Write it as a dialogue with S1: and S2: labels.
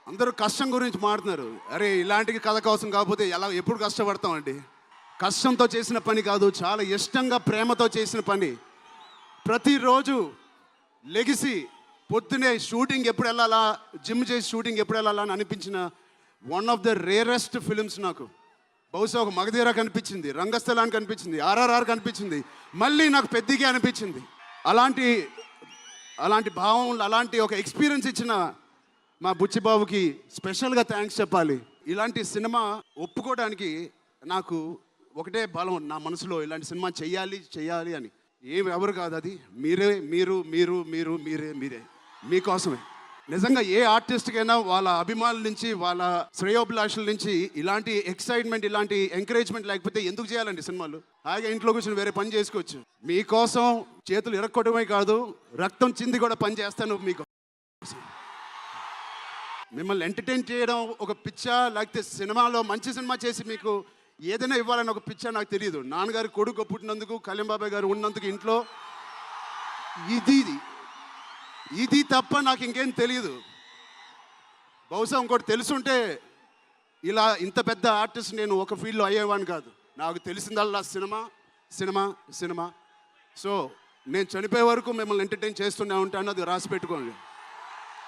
S1: అందరూ కష్టం గురించి మాట్లాడుతున్నారు. అరే ఇలాంటి కథ కోసం కాకపోతే ఎప్పుడు కష్టపడతామండి. కష్టంతో చేసిన పని కాదు, చాలా ఇష్టంగా ప్రేమతో చేసిన పని. ప్రతిరోజు లెగిసి పొద్దునే షూటింగ్ ఎప్పుడు వెళ్ళాలా, జిమ్ చేసి షూటింగ్ ఎప్పుడు వెళ్ళాలా అని అనిపించిన one of the rarest films నాకు. బహుశా ఒక మగధీర కనిపించింది, రంగస్థలానికి కనిపించింది, ఆర్ఆర్ఆర్ కనిపించింది, మళ్ళీ నాకు పెద్దగా అనిపించింది. అలాంటి భావం, అలాంటి ఒక ఎక్స్పీరియన్స్ ఇచ్చిన మా బుచ్చిబాబుకి స్పెషల్గా థ్యాంక్స్ చెప్పాలి. ఇలాంటి సినిమా ఒప్పుకోవడానికి నాకు ఒకటే బలం నా మనసులో, ఇలాంటి సినిమా చెయ్యాలి అని. ఎవరు కాదు, అది మీరే మీకోసమే. నిజంగా ఏ ఆర్టిస్ట్కైనా వాళ్ళ అభిమానుల నుంచి, వాళ్ళ శ్రేయోభిలాషుల నుంచి ఇలాంటి ఎక్సైట్మెంట్, ఇలాంటి ఎంకరేజ్మెంట్ లేకపోతే ఎందుకు చేయాలండి సినిమాలు? హాయిగా ఇంట్లో కూర్చొని వేరే పని చేసుకోవచ్చు. మీకోసం చేతులు ఇరక్కొట్టడమే కాదు, రక్తం చింది కూడా పని చేస్తాను మీకు. మిమ్మల్ని ఎంటర్టైన్ చేయడం ఒక పిచ్చా, లేకపోతే సినిమాలో మంచి సినిమా చేసి మీకు ఏదైనా ఇవ్వాలని ఒక పిచ్చా నాకు తెలియదు. నాన్నగారి కొడుకు పుట్టినందుకు, కళ్యాణ్ బాబాయ్ గారు ఉన్నందుకు ఇంట్లో ఇది తప్ప నాకు ఇంకేం తెలియదు. బహుశా ఇంకోటి తెలుసుంటే ఇలా ఇంత పెద్ద ఆర్టిస్ట్ నేను ఒక ఫీల్డ్లో అయ్యేవాడిని కాదు. నాకు తెలిసిందల్లా సినిమా. సో నేను చనిపోయే వరకు మిమ్మల్ని ఎంటర్టైన్ చేస్తూనే ఉంటాను, అది రాసి పెట్టుకోండి.